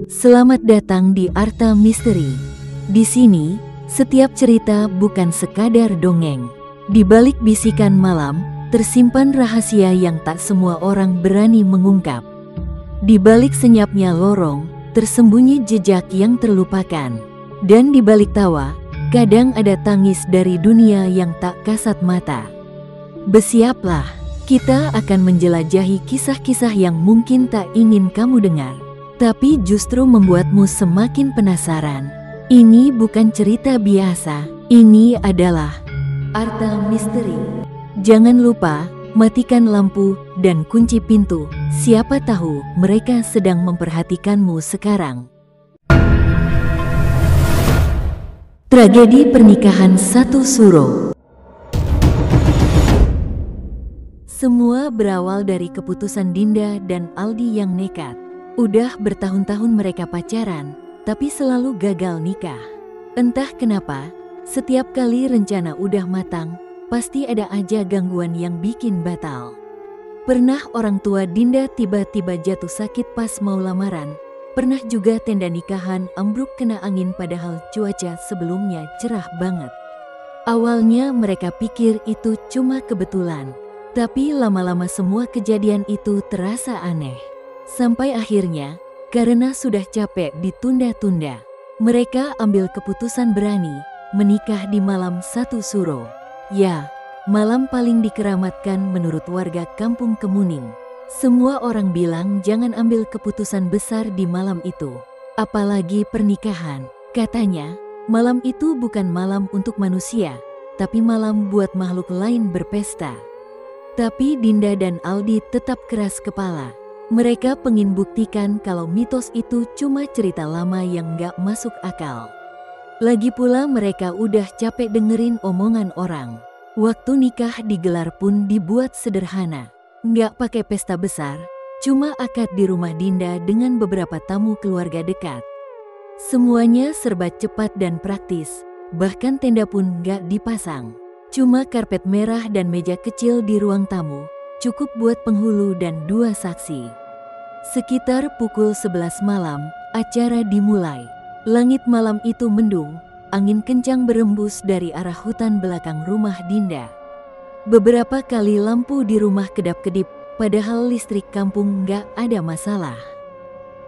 Selamat datang di Arta Misteri. Di sini, setiap cerita bukan sekadar dongeng. Di balik bisikan malam, tersimpan rahasia yang tak semua orang berani mengungkap. Di balik senyapnya lorong, tersembunyi jejak yang terlupakan. Dan di balik tawa, kadang ada tangis dari dunia yang tak kasat mata. Bersiaplah, kita akan menjelajahi kisah-kisah yang mungkin tak ingin kamu dengar, tapi justru membuatmu semakin penasaran. Ini bukan cerita biasa, ini adalah Arta Misteri. Jangan lupa, matikan lampu dan kunci pintu. Siapa tahu mereka sedang memperhatikanmu sekarang. Tragedi pernikahan satu Suro. Semua berawal dari keputusan Dinda dan Aldi yang nekat. Udah bertahun-tahun mereka pacaran, tapi selalu gagal nikah. Entah kenapa, setiap kali rencana udah matang, pasti ada aja gangguan yang bikin batal. Pernah orang tua Dinda tiba-tiba jatuh sakit pas mau lamaran. Pernah juga tenda nikahan ambruk kena angin padahal cuaca sebelumnya cerah banget. Awalnya mereka pikir itu cuma kebetulan, tapi lama-lama semua kejadian itu terasa aneh. Sampai akhirnya, karena sudah capek ditunda-tunda, mereka ambil keputusan berani menikah di malam satu Suro. Ya, malam paling dikeramatkan menurut warga Kampung Kemuning. Semua orang bilang jangan ambil keputusan besar di malam itu, apalagi pernikahan. Katanya, malam itu bukan malam untuk manusia, tapi malam buat makhluk lain berpesta. Tapi Dinda dan Aldi tetap keras kepala. Mereka pengen buktikan kalau mitos itu cuma cerita lama yang gak masuk akal. Lagi pula mereka udah capek dengerin omongan orang. Waktu nikah digelar pun dibuat sederhana. Gak pakai pesta besar, cuma akad di rumah Dinda dengan beberapa tamu keluarga dekat. Semuanya serba cepat dan praktis, bahkan tenda pun gak dipasang. Cuma karpet merah dan meja kecil di ruang tamu, cukup buat penghulu dan 2 saksi. Sekitar pukul 11 malam, acara dimulai. Langit malam itu mendung, angin kencang berembus dari arah hutan belakang rumah Dinda. Beberapa kali lampu di rumah kedap-kedip, padahal listrik kampung nggak ada masalah.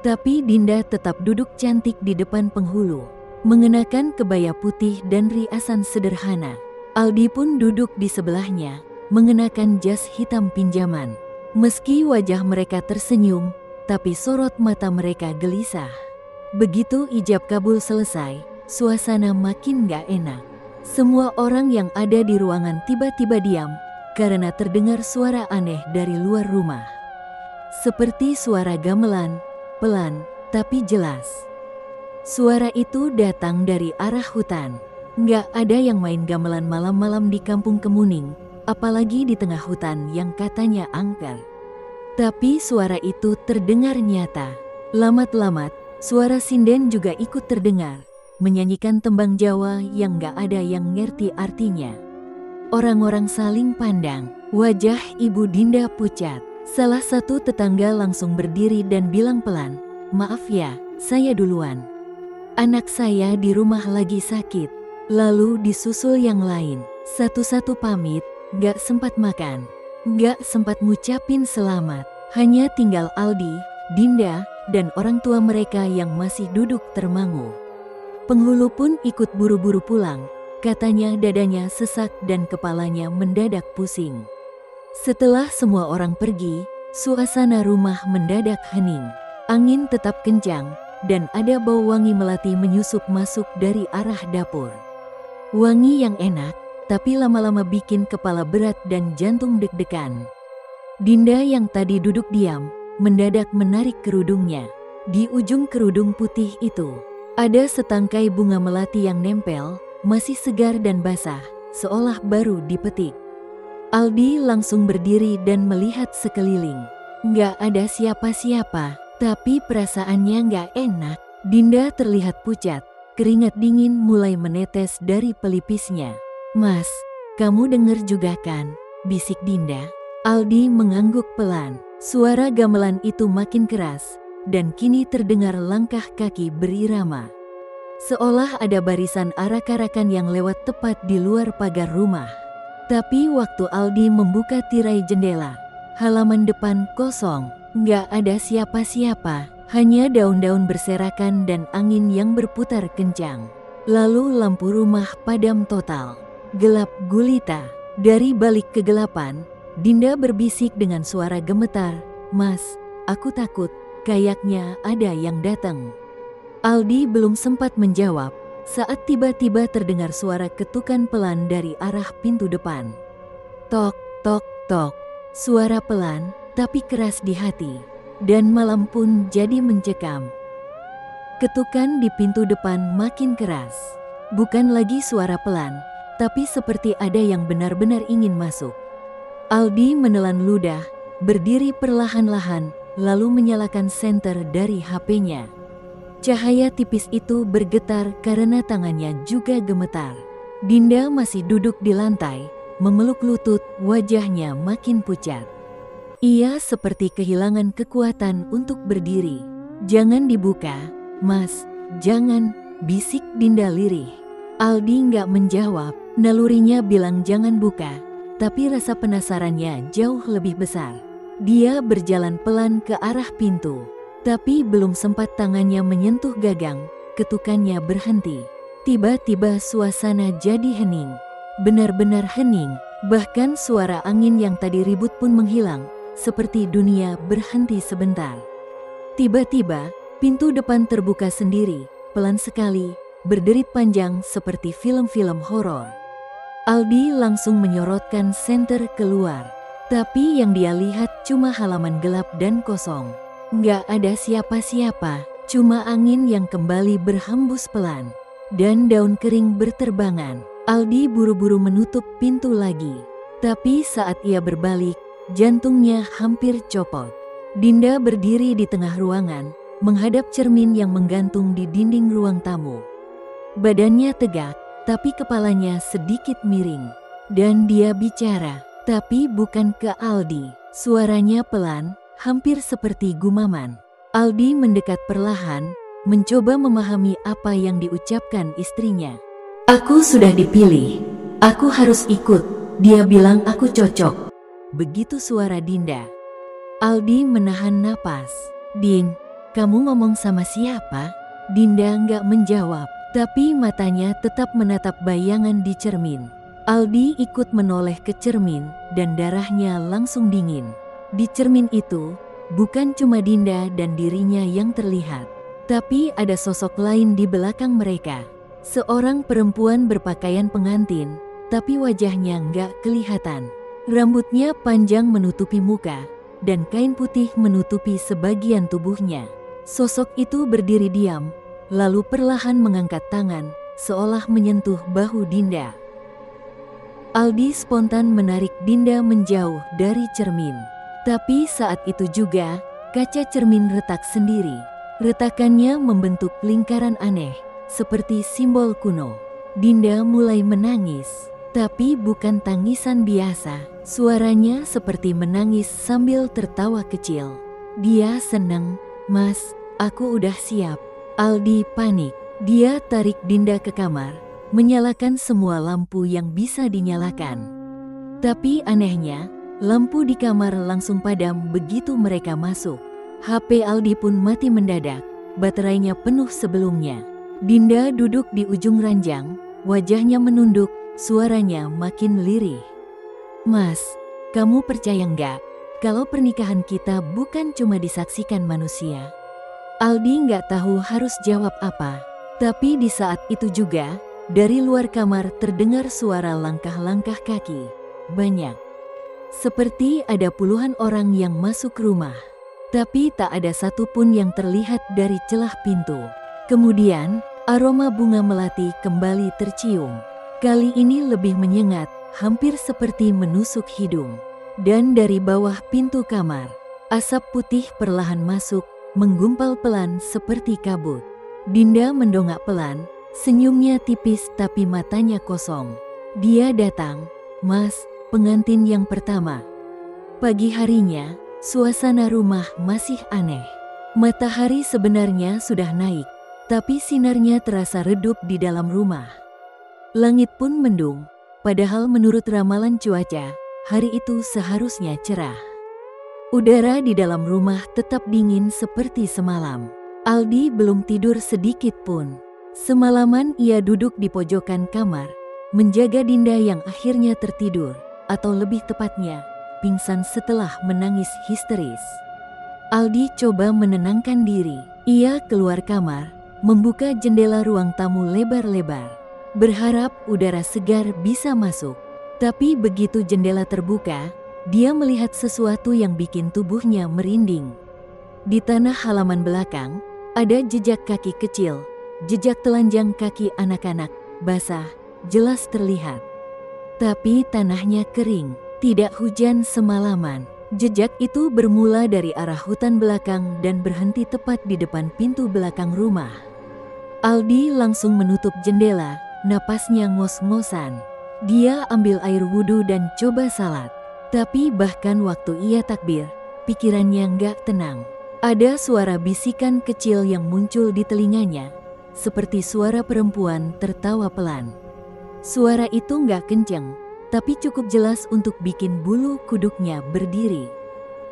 Tapi Dinda tetap duduk cantik di depan penghulu, mengenakan kebaya putih dan riasan sederhana. Aldi pun duduk di sebelahnya, mengenakan jas hitam pinjaman. Meski wajah mereka tersenyum, tapi sorot mata mereka gelisah. Begitu ijab kabul selesai, suasana makin gak enak. Semua orang yang ada di ruangan tiba-tiba diam, karena terdengar suara aneh dari luar rumah. Seperti suara gamelan, pelan, tapi jelas. Suara itu datang dari arah hutan. Gak ada yang main gamelan malam-malam di Kampung Kemuning, apalagi di tengah hutan yang katanya angker. Tapi suara itu terdengar nyata. Lamat-lamat, suara sinden juga ikut terdengar, menyanyikan tembang Jawa yang gak ada yang ngerti artinya. Orang-orang saling pandang, wajah Ibu Dinda pucat. Salah satu tetangga langsung berdiri dan bilang pelan, "Maaf ya, saya duluan. Anak saya di rumah lagi sakit." Lalu disusul yang lain, satu-satu pamit, gak sempat makan. Gak sempat ngucapin selamat, hanya tinggal Aldi, Dinda, dan orang tua mereka yang masih duduk termangu. Penghulu pun ikut buru-buru pulang, katanya dadanya sesak dan kepalanya mendadak pusing. Setelah semua orang pergi, suasana rumah mendadak hening. Angin tetap kencang, dan ada bau wangi melati menyusup masuk dari arah dapur. Wangi yang enak, tapi lama-lama bikin kepala berat dan jantung deg-degan. Dinda yang tadi duduk diam, mendadak menarik kerudungnya. Di ujung kerudung putih itu, ada setangkai bunga melati yang nempel, masih segar dan basah, seolah baru dipetik. Aldi langsung berdiri dan melihat sekeliling. Nggak ada siapa-siapa, tapi perasaannya nggak enak. Dinda terlihat pucat, keringat dingin mulai menetes dari pelipisnya. "Mas, kamu dengar juga kan?" bisik Dinda. Aldi mengangguk pelan. Suara gamelan itu makin keras, dan kini terdengar langkah kaki berirama. Seolah ada barisan arak-arakan yang lewat tepat di luar pagar rumah. Tapi waktu Aldi membuka tirai jendela, halaman depan kosong, nggak ada siapa-siapa, hanya daun-daun berserakan dan angin yang berputar kencang. Lalu lampu rumah padam total, gelap gulita. Dari balik kegelapan, Dinda berbisik dengan suara gemetar, "Mas, aku takut, kayaknya ada yang datang." Aldi belum sempat menjawab saat tiba-tiba terdengar suara ketukan pelan dari arah pintu depan. Tok, tok, tok. Suara pelan tapi keras di hati, dan malam pun jadi mencekam. Ketukan di pintu depan makin keras. Bukan lagi suara pelan, tapi seperti ada yang benar-benar ingin masuk. Aldi menelan ludah, berdiri perlahan-lahan, lalu menyalakan senter dari HP-nya. Cahaya tipis itu bergetar karena tangannya juga gemetar. Dinda masih duduk di lantai, memeluk lutut, wajahnya makin pucat. Ia seperti kehilangan kekuatan untuk berdiri. "Jangan dibuka, Mas, jangan," bisik Dinda lirih. Aldi nggak menjawab, nalurinya bilang jangan buka, tapi rasa penasarannya jauh lebih besar. Dia berjalan pelan ke arah pintu. Tapi belum sempat tangannya menyentuh gagang, ketukannya berhenti. Tiba-tiba suasana jadi hening. Benar-benar hening, bahkan suara angin yang tadi ribut pun menghilang, seperti dunia berhenti sebentar. Tiba-tiba, pintu depan terbuka sendiri, pelan sekali, berderit panjang seperti film-film horor. Aldi langsung menyorotkan senter keluar. Tapi yang dia lihat cuma halaman gelap dan kosong. Nggak ada siapa-siapa, cuma angin yang kembali berhembus pelan, dan daun kering berterbangan. Aldi buru-buru menutup pintu lagi. Tapi saat ia berbalik, jantungnya hampir copot. Dinda berdiri di tengah ruangan, menghadap cermin yang menggantung di dinding ruang tamu. Badannya tegak, tapi kepalanya sedikit miring. Dan dia bicara, tapi bukan ke Aldi. Suaranya pelan, hampir seperti gumaman. Aldi mendekat perlahan, mencoba memahami apa yang diucapkan istrinya. "Aku sudah dipilih. Aku harus ikut. Dia bilang aku cocok." Begitu suara Dinda. Aldi menahan napas. "Din, kamu ngomong sama siapa?" Dinda nggak menjawab, tapi matanya tetap menatap bayangan di cermin. Aldi ikut menoleh ke cermin, dan darahnya langsung dingin. Di cermin itu, bukan cuma Dinda dan dirinya yang terlihat, tapi ada sosok lain di belakang mereka. Seorang perempuan berpakaian pengantin, tapi wajahnya nggak kelihatan. Rambutnya panjang menutupi muka, dan kain putih menutupi sebagian tubuhnya. Sosok itu berdiri diam, lalu perlahan mengangkat tangan, seolah menyentuh bahu Dinda. Aldi spontan menarik Dinda menjauh dari cermin. Tapi saat itu juga, kaca cermin retak sendiri. Retakannya membentuk lingkaran aneh, seperti simbol kuno. Dinda mulai menangis, tapi bukan tangisan biasa. Suaranya seperti menangis sambil tertawa kecil. Dia senang, "Mas, aku udah siap." Aldi panik. Dia tarik Dinda ke kamar, menyalakan semua lampu yang bisa dinyalakan. Tapi anehnya, lampu di kamar langsung padam begitu mereka masuk. HP Aldi pun mati mendadak, baterainya penuh sebelumnya. Dinda duduk di ujung ranjang, wajahnya menunduk, suaranya makin lirih. "Mas, kamu percaya nggak kalau pernikahan kita bukan cuma disaksikan manusia?" Aldi nggak tahu harus jawab apa, tapi di saat itu juga, dari luar kamar terdengar suara langkah-langkah kaki. Banyak. Seperti ada puluhan orang yang masuk rumah. Tapi tak ada satupun yang terlihat dari celah pintu. Kemudian, aroma bunga melati kembali tercium. Kali ini lebih menyengat, hampir seperti menusuk hidung. Dan dari bawah pintu kamar, asap putih perlahan masuk, menggumpal pelan seperti kabut. Dinda mendongak pelan, senyumnya tipis tapi matanya kosong. Dia datang, "Mas, pengantin yang pertama." Pagi harinya, suasana rumah masih aneh. Matahari sebenarnya sudah naik, tapi sinarnya terasa redup di dalam rumah. Langit pun mendung, padahal menurut ramalan cuaca, hari itu seharusnya cerah. Udara di dalam rumah tetap dingin seperti semalam. Aldi belum tidur sedikit pun. Semalaman ia duduk di pojokan kamar, menjaga Dinda yang akhirnya tertidur, atau lebih tepatnya, pingsan setelah menangis histeris. Aldi coba menenangkan diri. Ia keluar kamar, membuka jendela ruang tamu lebar-lebar, berharap udara segar bisa masuk. Tapi begitu jendela terbuka, dia melihat sesuatu yang bikin tubuhnya merinding. Di tanah halaman belakang, ada jejak kaki kecil, jejak telanjang kaki anak-anak, basah, jelas terlihat. Tapi tanahnya kering, tidak hujan semalaman. Jejak itu bermula dari arah hutan belakang dan berhenti tepat di depan pintu belakang rumah. Aldi langsung menutup jendela, napasnya ngos-ngosan. Dia ambil air wudhu dan coba salat. Tapi bahkan waktu ia takbir, pikirannya nggak tenang. Ada suara bisikan kecil yang muncul di telinganya, seperti suara perempuan tertawa pelan. Suara itu nggak kencang, tapi cukup jelas untuk bikin bulu kuduknya berdiri.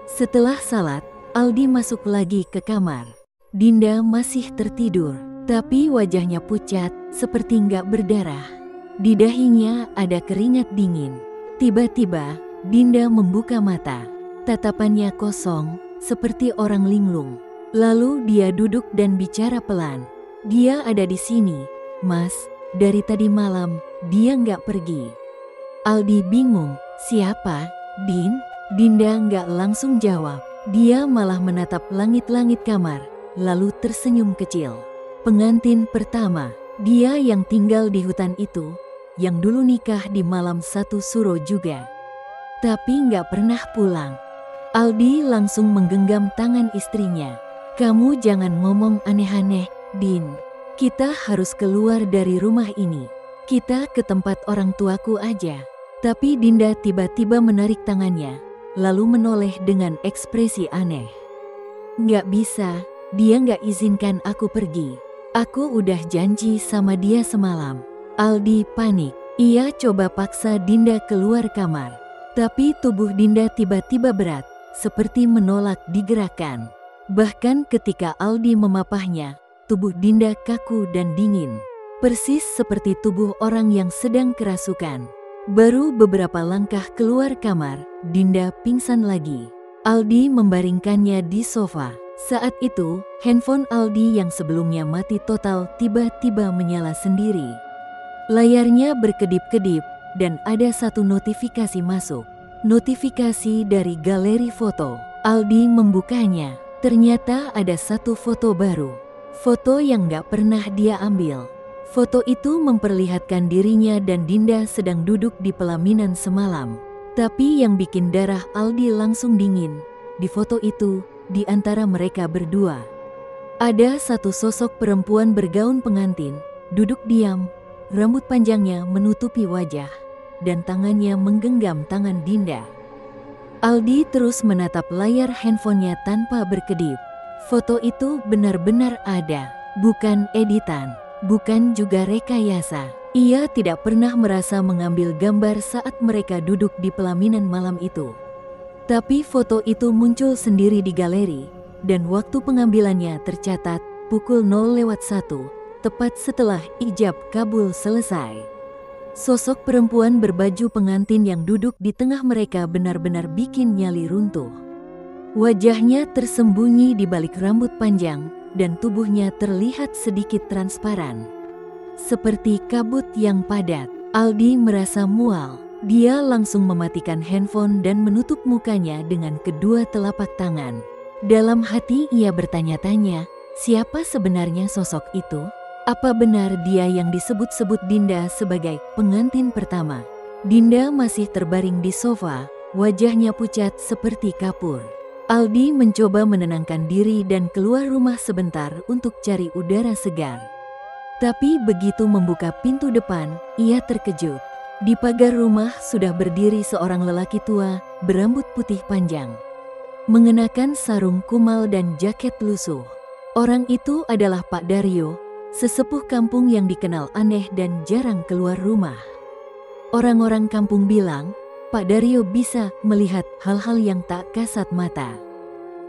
Setelah salat, Aldi masuk lagi ke kamar. Dinda masih tertidur, tapi wajahnya pucat, seperti nggak berdarah. Di dahinya ada keringat dingin. Tiba-tiba, Dinda membuka mata. Tatapannya kosong, seperti orang linglung. Lalu dia duduk dan bicara pelan. Dia ada di sini, Mas. Dari tadi malam, dia nggak pergi. Aldi bingung, siapa? Din? Dinda nggak langsung jawab. Dia malah menatap langit-langit kamar, lalu tersenyum kecil. Pengantin pertama, dia yang tinggal di hutan itu, yang dulu nikah di malam satu suro juga. Tapi nggak pernah pulang. Aldi langsung menggenggam tangan istrinya. Kamu jangan ngomong aneh-aneh, Din. Kita harus keluar dari rumah ini. Kita ke tempat orang tuaku aja. Tapi Dinda tiba-tiba menarik tangannya, lalu menoleh dengan ekspresi aneh. Nggak bisa, dia nggak izinkan aku pergi. Aku udah janji sama dia semalam. Aldi panik. Ia coba paksa Dinda keluar kamar. Tapi tubuh Dinda tiba-tiba berat, seperti menolak digerakkan. Bahkan ketika Aldi memapahnya, tubuh Dinda kaku dan dingin. Persis seperti tubuh orang yang sedang kerasukan. Baru beberapa langkah keluar kamar, Dinda pingsan lagi. Aldi membaringkannya di sofa. Saat itu, handphone Aldi yang sebelumnya mati total tiba-tiba menyala sendiri. Layarnya berkedip-kedip dan ada satu notifikasi masuk. Notifikasi dari galeri foto. Aldi membukanya. Ternyata ada satu foto baru. Foto yang gak pernah dia ambil. Foto itu memperlihatkan dirinya dan Dinda sedang duduk di pelaminan semalam. Tapi yang bikin darah Aldi langsung dingin, di foto itu, di antara mereka berdua, ada satu sosok perempuan bergaun pengantin, duduk diam, rambut panjangnya menutupi wajah, dan tangannya menggenggam tangan Dinda. Aldi terus menatap layar handphonenya tanpa berkedip. Foto itu benar-benar ada, bukan editan. Bukan juga rekayasa. Ia tidak pernah merasa mengambil gambar saat mereka duduk di pelaminan malam itu. Tapi foto itu muncul sendiri di galeri, dan waktu pengambilannya tercatat pukul 0:01, tepat setelah ijab kabul selesai. Sosok perempuan berbaju pengantin yang duduk di tengah mereka benar-benar bikin nyali runtuh. Wajahnya tersembunyi di balik rambut panjang, dan tubuhnya terlihat sedikit transparan. Seperti kabut yang padat, Aldi merasa mual. Dia langsung mematikan handphone dan menutup mukanya dengan kedua telapak tangan. Dalam hati ia bertanya-tanya, siapa sebenarnya sosok itu? Apa benar dia yang disebut-sebut Dinda sebagai pengantin pertama? Dinda masih terbaring di sofa, wajahnya pucat seperti kapur. Aldi mencoba menenangkan diri dan keluar rumah sebentar untuk cari udara segar. Tapi begitu membuka pintu depan, ia terkejut. Di pagar rumah sudah berdiri seorang lelaki tua, berambut putih panjang. mengenakan sarung kumal dan jaket lusuh. Orang itu adalah Pak Daryo, sesepuh kampung yang dikenal aneh dan jarang keluar rumah. Orang-orang kampung bilang, Pak Daryo bisa melihat hal-hal yang tak kasat mata.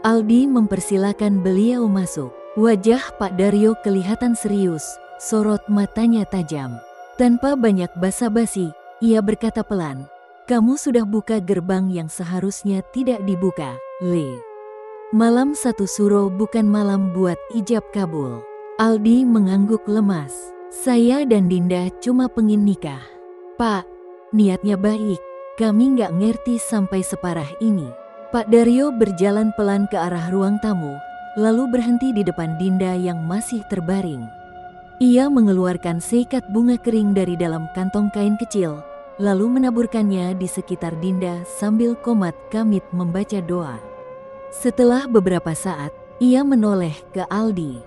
Aldi mempersilakan beliau masuk. Wajah Pak Daryo kelihatan serius, sorot matanya tajam. Tanpa banyak basa-basi, ia berkata pelan, "Kamu sudah buka gerbang yang seharusnya tidak dibuka, Le. Malam 1 Suro bukan malam buat ijab kabul." Aldi mengangguk lemas. "Saya dan Dinda cuma pengin nikah." "Pak, niatnya baik. Kami nggak ngerti sampai separah ini." Pak Daryo berjalan pelan ke arah ruang tamu, lalu berhenti di depan Dinda yang masih terbaring. Ia mengeluarkan seikat bunga kering dari dalam kantong kain kecil, lalu menaburkannya di sekitar Dinda sambil komat kamit membaca doa. Setelah beberapa saat, ia menoleh ke Aldi.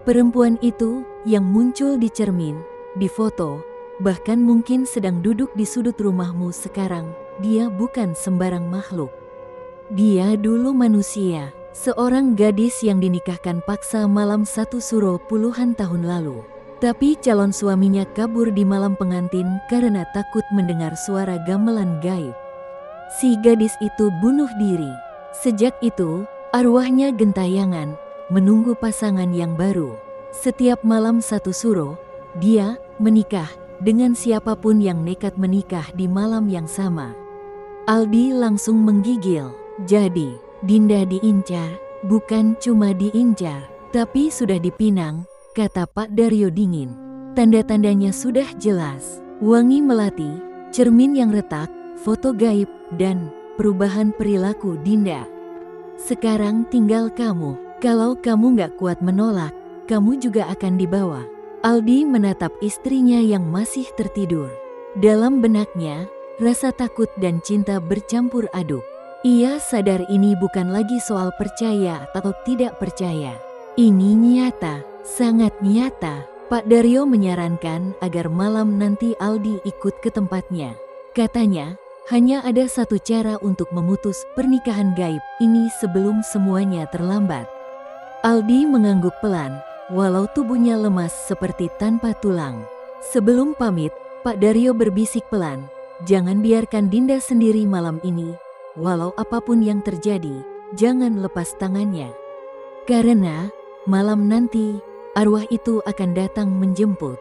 Perempuan itu yang muncul di cermin, di foto, bahkan mungkin sedang duduk di sudut rumahmu sekarang, dia bukan sembarang makhluk. Dia dulu manusia, seorang gadis yang dinikahkan paksa malam 1 Suro puluhan tahun lalu. Tapi calon suaminya kabur di malam pengantin karena takut mendengar suara gamelan gaib. Si gadis itu bunuh diri. Sejak itu, arwahnya gentayangan, menunggu pasangan yang baru. Setiap malam 1 Suro, dia menikah dengan siapapun yang nekat menikah di malam yang sama. Aldi langsung menggigil. Jadi, Dinda diincar, bukan cuma diincar, tapi sudah dipinang, kata Pak Daryo dingin. Tanda-tandanya sudah jelas. Wangi melati, cermin yang retak, foto gaib, dan perubahan perilaku Dinda. Sekarang tinggal kamu. Kalau kamu gak kuat menolak, kamu juga akan dibawa. Aldi menatap istrinya yang masih tertidur. Dalam benaknya, rasa takut dan cinta bercampur aduk. Ia sadar ini bukan lagi soal percaya atau tidak percaya. Ini nyata, sangat nyata. Pak Daryo menyarankan agar malam nanti Aldi ikut ke tempatnya. Katanya, hanya ada satu cara untuk memutus pernikahan gaib ini sebelum semuanya terlambat. Aldi mengangguk pelan, walau tubuhnya lemas seperti tanpa tulang. Sebelum pamit, Pak Daryo berbisik pelan, "Jangan biarkan Dinda sendiri malam ini. Walau apapun yang terjadi, jangan lepas tangannya. Karena malam nanti, arwah itu akan datang menjemput."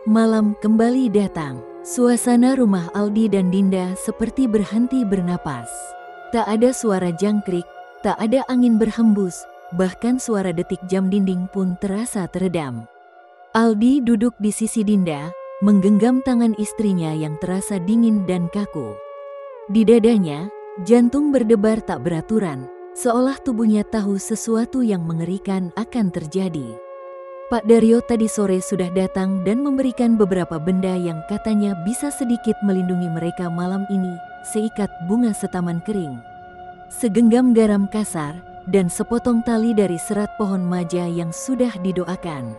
Malam kembali datang. Suasana rumah Aldi dan Dinda seperti berhenti bernapas. Tak ada suara jangkrik, tak ada angin berhembus, bahkan suara detik jam dinding pun terasa teredam. Aldi duduk di sisi Dinda, menggenggam tangan istrinya yang terasa dingin dan kaku. Di dadanya, jantung berdebar tak beraturan, seolah tubuhnya tahu sesuatu yang mengerikan akan terjadi. Pak Daryo tadi sore sudah datang dan memberikan beberapa benda yang katanya bisa sedikit melindungi mereka malam ini, seikat bunga setaman kering, segenggam garam kasar, dan sepotong tali dari serat pohon maja yang sudah didoakan.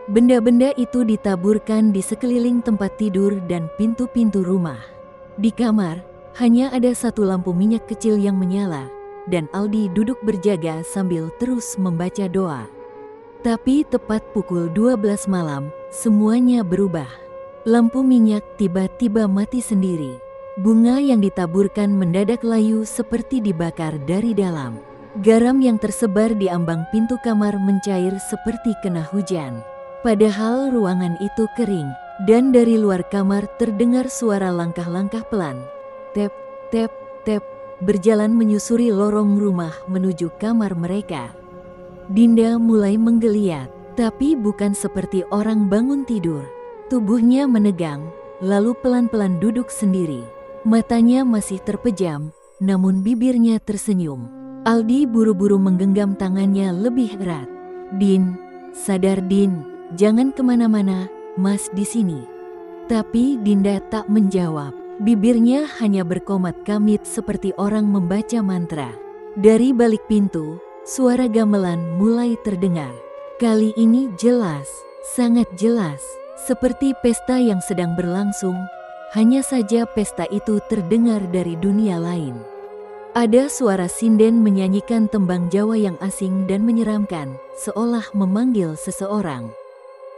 Benda-benda itu ditaburkan di sekeliling tempat tidur dan pintu-pintu rumah. Di kamar, hanya ada satu lampu minyak kecil yang menyala, dan Aldi duduk berjaga sambil terus membaca doa. Tapi tepat pukul 12 malam, semuanya berubah. Lampu minyak tiba-tiba mati sendiri. Bunga yang ditaburkan mendadak layu seperti dibakar dari dalam. Garam yang tersebar di ambang pintu kamar mencair seperti kena hujan. Padahal ruangan itu kering, dan dari luar kamar terdengar suara langkah-langkah pelan. Tep, tep, tep, berjalan menyusuri lorong rumah menuju kamar mereka. Dinda mulai menggeliat, tapi bukan seperti orang bangun tidur. Tubuhnya menegang, lalu pelan-pelan duduk sendiri. Matanya masih terpejam, namun bibirnya tersenyum. Aldi buru-buru menggenggam tangannya lebih erat. "Din, sadar Din, jangan kemana-mana, Mas di sini." Tapi Dinda tak menjawab. Bibirnya hanya berkomat kamit seperti orang membaca mantra. Dari balik pintu, suara gamelan mulai terdengar. Kali ini jelas, sangat jelas, seperti pesta yang sedang berlangsung. Hanya saja pesta itu terdengar dari dunia lain. Ada suara sinden menyanyikan tembang Jawa yang asing dan menyeramkan, seolah memanggil seseorang.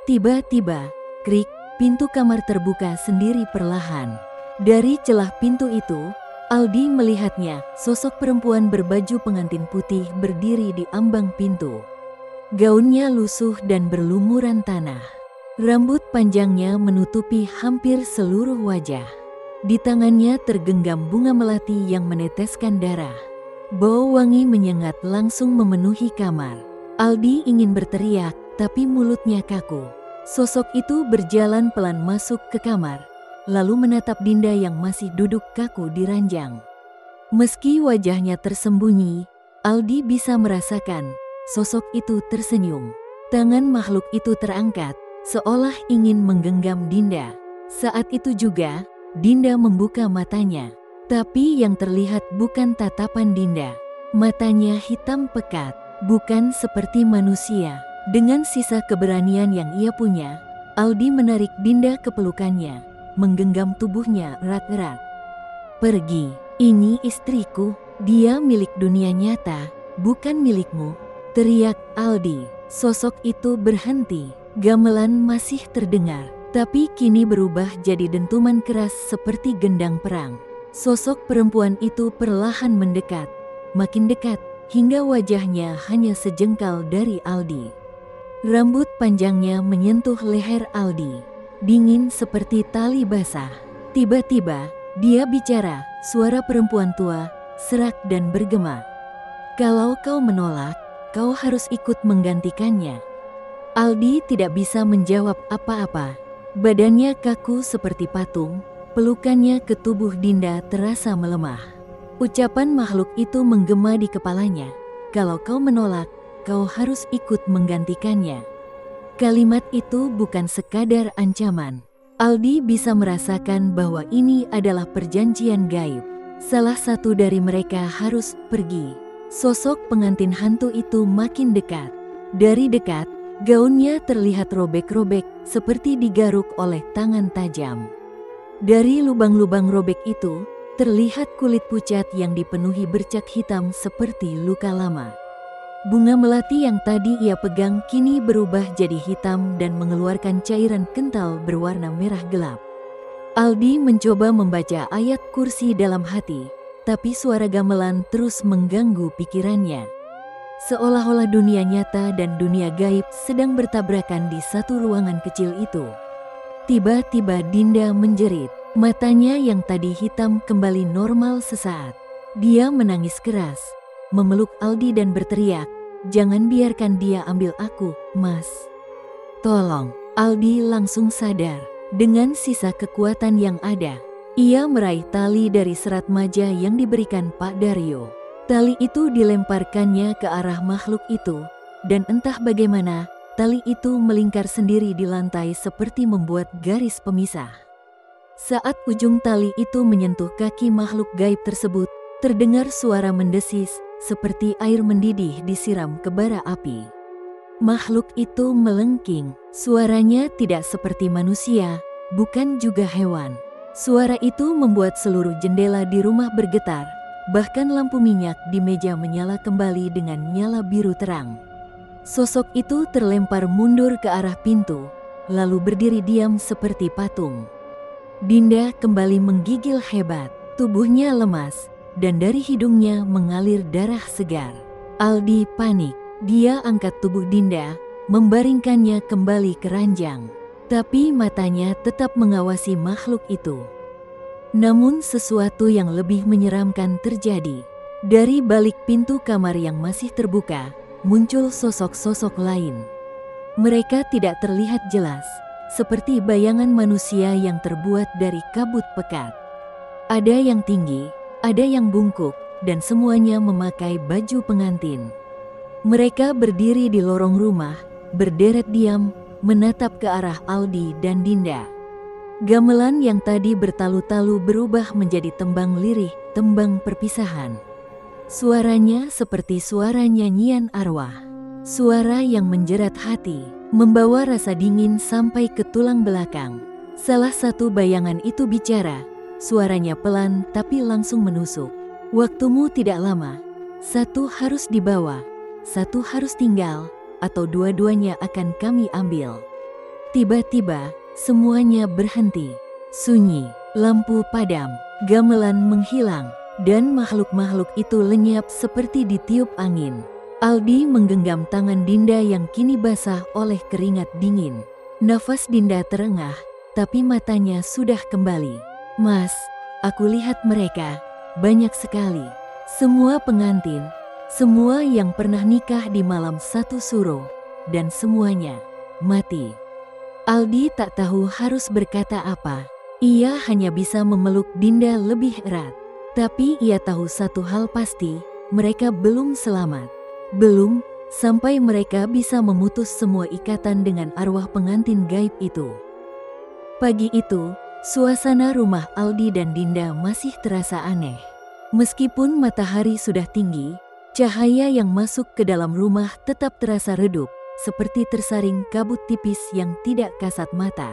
Tiba-tiba, krik, pintu kamar terbuka sendiri perlahan. Dari celah pintu itu, Aldi melihatnya, sosok perempuan berbaju pengantin putih berdiri di ambang pintu. Gaunnya lusuh dan berlumuran tanah. Rambut panjangnya menutupi hampir seluruh wajah. Di tangannya tergenggam bunga melati yang meneteskan darah. Bau wangi menyengat langsung memenuhi kamar. Aldi ingin berteriak, tapi mulutnya kaku. Sosok itu berjalan pelan masuk ke kamar, lalu menatap Dinda yang masih duduk kaku di ranjang. Meski wajahnya tersembunyi, Aldi bisa merasakan sosok itu tersenyum. Tangan makhluk itu terangkat, seolah ingin menggenggam Dinda. Saat itu juga, Dinda membuka matanya, tapi yang terlihat bukan tatapan Dinda. Matanya hitam pekat, bukan seperti manusia. Dengan sisa keberanian yang ia punya, Aldi menarik Dinda ke pelukannya, menggenggam tubuhnya erat-erat. "Pergi, ini istriku, dia milik dunia nyata, bukan milikmu," teriak Aldi. Sosok itu berhenti, gamelan masih terdengar. Tapi kini berubah jadi dentuman keras seperti gendang perang. Sosok perempuan itu perlahan mendekat, makin dekat, hingga wajahnya hanya sejengkal dari Aldi. Rambut panjangnya menyentuh leher Aldi, dingin seperti tali basah. Tiba-tiba, dia bicara, suara perempuan tua, serak dan bergema. "Kalau kau menolak, kau harus ikut menggantikannya." Aldi tidak bisa menjawab apa-apa. Badannya kaku seperti patung, pelukannya ke tubuh Dinda terasa melemah. Ucapan makhluk itu menggema di kepalanya, "Kalau kau menolak, kau harus ikut menggantikannya." Kalimat itu bukan sekadar ancaman. Aldi bisa merasakan bahwa ini adalah perjanjian gaib. Salah satu dari mereka harus pergi. Sosok pengantin hantu itu makin dekat. Dari dekat, gaunnya terlihat robek-robek seperti digaruk oleh tangan tajam. Dari lubang-lubang robek itu, terlihat kulit pucat yang dipenuhi bercak hitam seperti luka lama. Bunga melati yang tadi ia pegang kini berubah jadi hitam dan mengeluarkan cairan kental berwarna merah gelap. Aldi mencoba membaca ayat kursi dalam hati, tapi suara gamelan terus mengganggu pikirannya. Seolah-olah dunia nyata dan dunia gaib sedang bertabrakan di satu ruangan kecil itu. Tiba-tiba Dinda menjerit. Matanya yang tadi hitam kembali normal sesaat. Dia menangis keras, memeluk Aldi dan berteriak, "Jangan biarkan dia ambil aku, Mas. Tolong." Aldi langsung sadar. Dengan sisa kekuatan yang ada, ia meraih tali dari serat maja yang diberikan Pak Daryo. Tali itu dilemparkannya ke arah makhluk itu, dan entah bagaimana, tali itu melingkar sendiri di lantai seperti membuat garis pemisah. Saat ujung tali itu menyentuh kaki makhluk gaib tersebut, terdengar suara mendesis, seperti air mendidih disiram ke bara api. Makhluk itu melengking, suaranya tidak seperti manusia, bukan juga hewan. Suara itu membuat seluruh jendela di rumah bergetar. Bahkan lampu minyak di meja menyala kembali dengan nyala biru terang. Sosok itu terlempar mundur ke arah pintu, lalu berdiri diam seperti patung. Dinda kembali menggigil hebat, tubuhnya lemas, dan dari hidungnya mengalir darah segar. Aldi panik, dia angkat tubuh Dinda, membaringkannya kembali ke ranjang. Tapi matanya tetap mengawasi makhluk itu. Namun sesuatu yang lebih menyeramkan terjadi. Dari balik pintu kamar yang masih terbuka, muncul sosok-sosok lain. Mereka tidak terlihat jelas, seperti bayangan manusia yang terbuat dari kabut pekat. Ada yang tinggi, ada yang bungkuk, dan semuanya memakai baju pengantin. Mereka berdiri di lorong rumah, berderet diam, menatap ke arah Aldi dan Dinda. Gamelan yang tadi bertalu-talu berubah menjadi tembang lirih, tembang perpisahan. Suaranya seperti suara nyanyian arwah. Suara yang menjerat hati, membawa rasa dingin sampai ke tulang belakang. Salah satu bayangan itu bicara, suaranya pelan tapi langsung menusuk. Waktumu tidak lama. Satu harus dibawa, satu harus tinggal, atau dua-duanya akan kami ambil. Tiba-tiba, semuanya berhenti. Sunyi, lampu padam, gamelan menghilang, dan makhluk-makhluk itu lenyap seperti ditiup angin. Aldi menggenggam tangan Dinda yang kini basah oleh keringat dingin. Nafas Dinda terengah, tapi matanya sudah kembali. Mas, aku lihat mereka, banyak sekali. Semua pengantin, semua yang pernah nikah di malam satu suro, dan semuanya mati. Aldi tak tahu harus berkata apa. Ia hanya bisa memeluk Dinda lebih erat. Tapi ia tahu satu hal pasti, mereka belum selamat. Belum, sampai mereka bisa memutus semua ikatan dengan arwah pengantin gaib itu. Pagi itu, suasana rumah Aldi dan Dinda masih terasa aneh. Meskipun matahari sudah tinggi, cahaya yang masuk ke dalam rumah tetap terasa redup, seperti tersaring kabut tipis yang tidak kasat mata.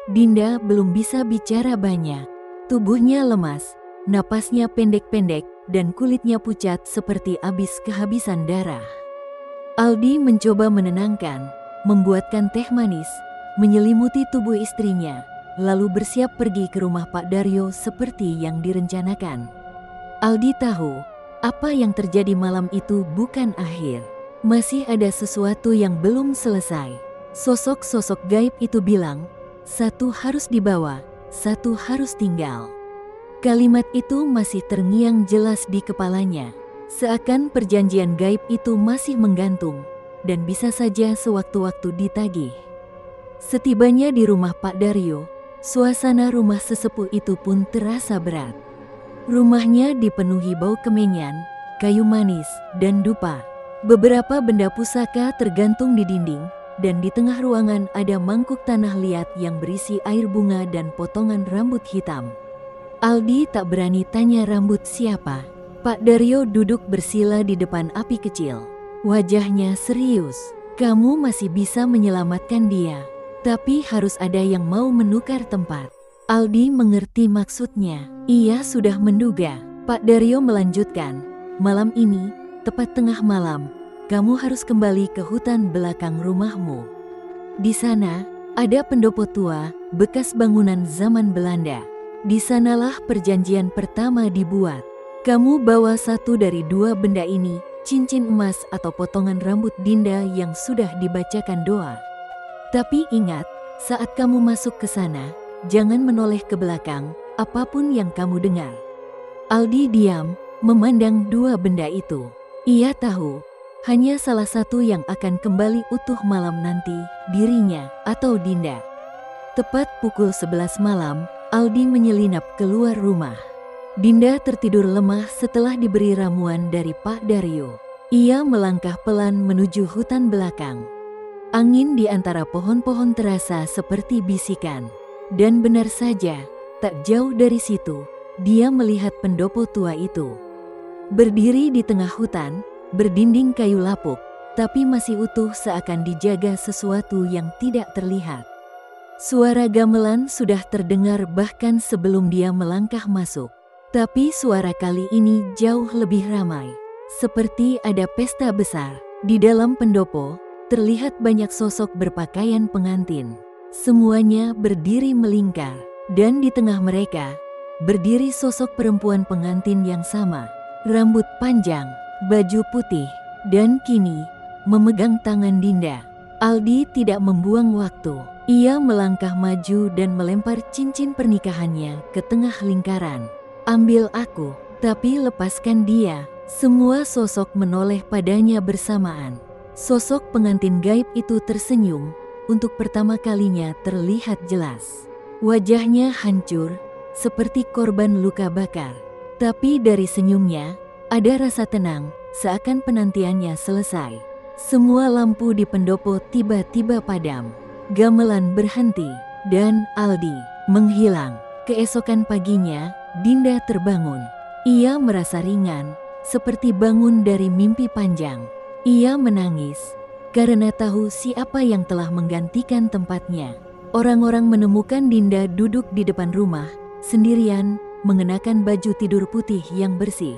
Dinda belum bisa bicara banyak. Tubuhnya lemas, napasnya pendek-pendek, dan kulitnya pucat seperti habis kehabisan darah. Aldi mencoba menenangkan, membuatkan teh manis, menyelimuti tubuh istrinya, lalu bersiap pergi ke rumah Pak Daryo seperti yang direncanakan. Aldi tahu, apa yang terjadi malam itu bukan akhir. Masih ada sesuatu yang belum selesai. Sosok-sosok gaib itu bilang, satu harus dibawa, satu harus tinggal. Kalimat itu masih terngiang jelas di kepalanya, seakan perjanjian gaib itu masih menggantung, dan bisa saja sewaktu-waktu ditagih. Setibanya di rumah Pak Daryo, suasana rumah sesepuh itu pun terasa berat. Rumahnya dipenuhi bau kemenyan, kayu manis, dan dupa. Beberapa benda pusaka tergantung di dinding, dan di tengah ruangan ada mangkuk tanah liat yang berisi air bunga dan potongan rambut hitam. Aldi tak berani tanya rambut siapa. Pak Daryo duduk bersila di depan api kecil. Wajahnya serius. Kamu masih bisa menyelamatkan dia, tapi harus ada yang mau menukar tempat. Aldi mengerti maksudnya. Ia sudah menduga. Pak Daryo melanjutkan, malam ini, tepat tengah malam, kamu harus kembali ke hutan belakang rumahmu. Di sana, ada pendopo tua, bekas bangunan zaman Belanda. Di sanalah perjanjian pertama dibuat. Kamu bawa satu dari dua benda ini, cincin emas atau potongan rambut Dinda yang sudah dibacakan doa. Tapi ingat, saat kamu masuk ke sana, jangan menoleh ke belakang, apapun yang kamu dengar. Aldi diam, memandang dua benda itu. Ia tahu, hanya salah satu yang akan kembali utuh malam nanti, dirinya atau Dinda. Tepat pukul 11 malam, Aldi menyelinap keluar rumah. Dinda tertidur lemah setelah diberi ramuan dari Pak Daryo. Ia melangkah pelan menuju hutan belakang. Angin di antara pohon-pohon terasa seperti bisikan. Dan benar saja, tak jauh dari situ, dia melihat pendopo tua itu. Berdiri di tengah hutan, berdinding kayu lapuk, tapi masih utuh seakan dijaga sesuatu yang tidak terlihat. Suara gamelan sudah terdengar bahkan sebelum dia melangkah masuk. Tapi suara kali ini jauh lebih ramai. Seperti ada pesta besar. Di dalam pendopo, terlihat banyak sosok berpakaian pengantin. Semuanya berdiri melingkar. Dan di tengah mereka, berdiri sosok perempuan pengantin yang sama. Rambut panjang, baju putih, dan kini memegang tangan Dinda. Aldi tidak membuang waktu. Ia melangkah maju dan melempar cincin pernikahannya ke tengah lingkaran. Ambil aku, tapi lepaskan dia. Semua sosok menoleh padanya bersamaan. Sosok pengantin gaib itu tersenyum, untuk pertama kalinya terlihat jelas. Wajahnya hancur, seperti korban luka bakar. Tapi dari senyumnya, ada rasa tenang, seakan penantiannya selesai. Semua lampu di pendopo tiba-tiba padam. Gamelan berhenti, dan Aldi menghilang. Keesokan paginya, Dinda terbangun. Ia merasa ringan, seperti bangun dari mimpi panjang. Ia menangis, karena tahu siapa yang telah menggantikan tempatnya. Orang-orang menemukan Dinda duduk di depan rumah, sendirian, mengenakan baju tidur putih yang bersih.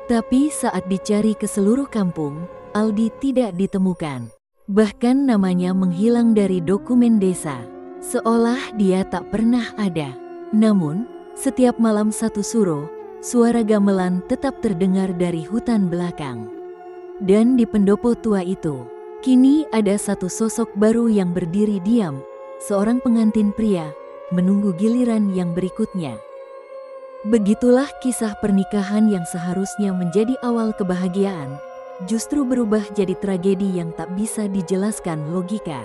Tapi saat dicari ke seluruh kampung, Aldi tidak ditemukan. Bahkan namanya menghilang dari dokumen desa, seolah dia tak pernah ada. Namun, setiap malam satu suro, suara gamelan tetap terdengar dari hutan belakang. Dan di pendopo tua itu, kini ada satu sosok baru yang berdiri diam, seorang pengantin pria, menunggu giliran yang berikutnya. Begitulah kisah pernikahan yang seharusnya menjadi awal kebahagiaan, justru berubah jadi tragedi yang tak bisa dijelaskan logika.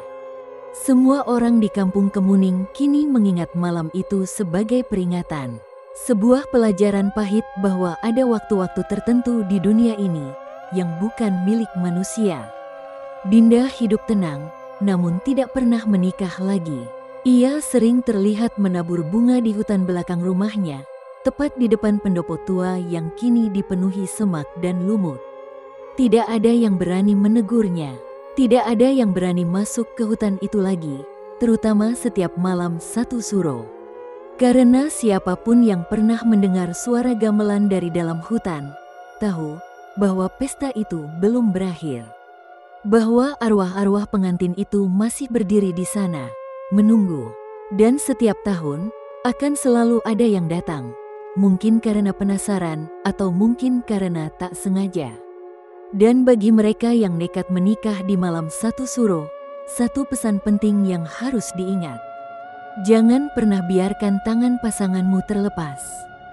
Semua orang di kampung Kemuning kini mengingat malam itu sebagai peringatan. Sebuah pelajaran pahit bahwa ada waktu-waktu tertentu di dunia ini yang bukan milik manusia. Dinda hidup tenang, namun tidak pernah menikah lagi. Ia sering terlihat menabur bunga di hutan belakang rumahnya, tepat di depan pendopo tua yang kini dipenuhi semak dan lumut. Tidak ada yang berani menegurnya. Tidak ada yang berani masuk ke hutan itu lagi, terutama setiap malam satu suro. Karena siapapun yang pernah mendengar suara gamelan dari dalam hutan, tahu bahwa pesta itu belum berakhir. Bahwa arwah-arwah pengantin itu masih berdiri di sana, menunggu. Dan setiap tahun, akan selalu ada yang datang. Mungkin karena penasaran, atau mungkin karena tak sengaja. Dan bagi mereka yang nekat menikah di malam satu suro, satu pesan penting yang harus diingat. Jangan pernah biarkan tangan pasanganmu terlepas,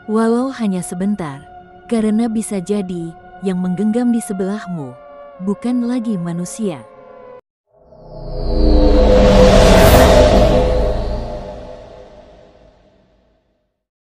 walau hanya sebentar, karena bisa jadi yang menggenggam di sebelahmu bukan lagi manusia.